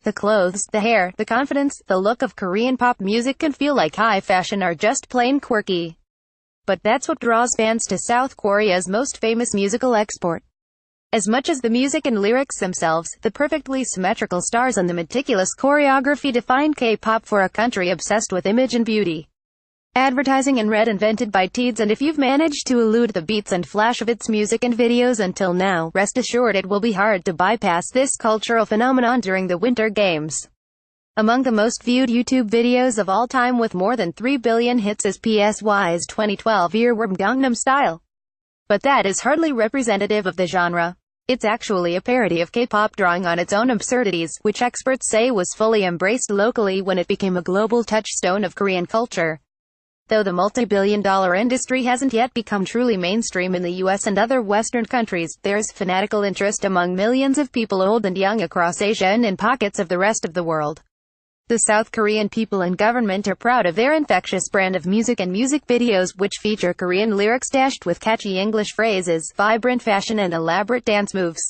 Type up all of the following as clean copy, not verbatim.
The clothes, the hair, the confidence, the look of Korean pop music can feel like high fashion or just plain quirky. But that's what draws fans to South Korea's most famous musical export. As much as the music and lyrics themselves, the perfectly symmetrical stars and the meticulous choreography define K-pop for a country obsessed with image and beauty. Advertising and red invented by teens, and if you've managed to elude the beats and flash of its music and videos until now, rest assured it will be hard to bypass this cultural phenomenon during the Winter Games. Among the most viewed YouTube videos of all time with more than 3 billion hits is PSY's 2012 earworm Gangnam Style. But that is hardly representative of the genre. It's actually a parody of K-pop drawing on its own absurdities, which experts say was fully embraced locally when it became a global touchstone of Korean culture. Though the multi-billion-dollar industry hasn't yet become truly mainstream in the US and other Western countries, there's fanatical interest among millions of people old and young across Asia and in pockets of the rest of the world. The South Korean people and government are proud of their infectious brand of music and music videos which feature Korean lyrics dashed with catchy English phrases, vibrant fashion and elaborate dance moves.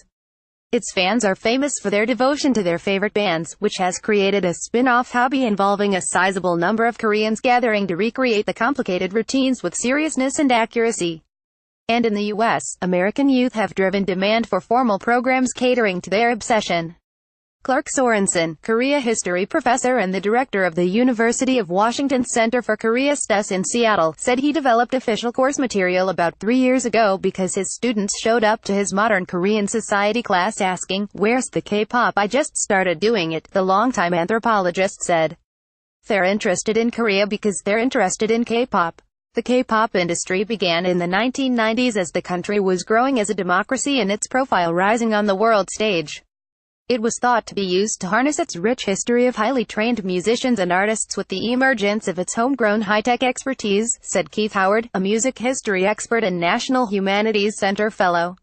Its fans are famous for their devotion to their favorite bands, which has created a spin-off hobby involving a sizable number of Koreans gathering to recreate the complicated routines with seriousness and accuracy. And in the US, American youth have driven demand for formal programs catering to their obsession. Clark Sorensen, Korea history professor and the director of the University of Washington's Center for Korea Studies in Seattle, said he developed official course material about 3 years ago because his students showed up to his modern Korean society class asking, "Where's the K-pop? I just started doing it," the longtime anthropologist said. They're interested in Korea because they're interested in K-pop. The K-pop industry began in the 1990s as the country was growing as a democracy and its profile rising on the world stage. It was thought to be used to harness its rich history of highly trained musicians and artists with the emergence of its homegrown high-tech expertise, said Keith Howard, a music history expert and National Humanities Center fellow.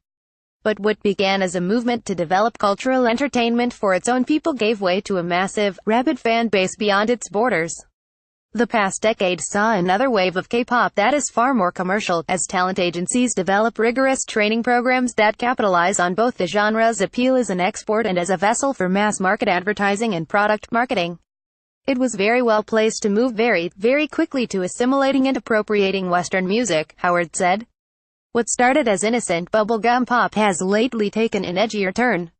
But what began as a movement to develop cultural entertainment for its own people gave way to a massive, rabid fan base beyond its borders. The past decade saw another wave of K-pop that is far more commercial, as talent agencies develop rigorous training programs that capitalize on both the genre's appeal as an export and as a vessel for mass-market advertising and product marketing. It was very well placed to move very, very quickly to assimilating and appropriating Western music, Howard said. What started as innocent bubblegum pop has lately taken an edgier turn.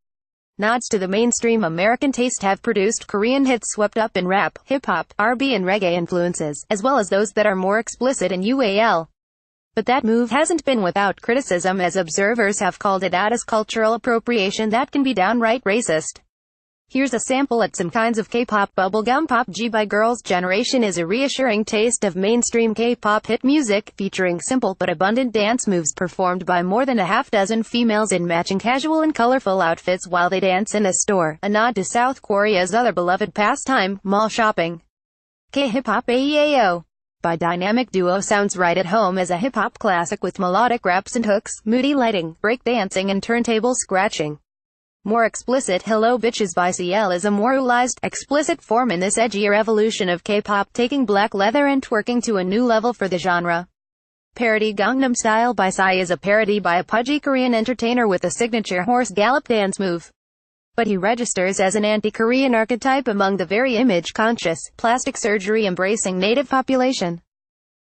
Nods to the mainstream American taste have produced Korean hits swept up in rap, hip-hop, R&B and reggae influences, as well as those that are more explicit in UAL. But that move hasn't been without criticism, as observers have called it out as cultural appropriation that can be downright racist. Here's a sample at some kinds of K-pop. Bubblegum pop G by Girls' Generation is a reassuring taste of mainstream K-pop hit music, featuring simple but abundant dance moves performed by more than a half-dozen females in matching casual and colorful outfits while they dance in a store, a nod to South Korea's other beloved pastime, mall shopping. K-hip-hop AEAO by dynamic duo sounds right at home as a hip-hop classic with melodic raps and hooks, moody lighting, break dancing and turntable scratching. More explicit Hello Bitches by CL is a more realized, explicit form in this edgier evolution of K-pop, taking black leather and twerking to a new level for the genre. Parody Gangnam Style by Psy is a parody by a pudgy Korean entertainer with a signature horse gallop dance move. But he registers as an anti-Korean archetype among the very image-conscious, plastic surgery-embracing native population.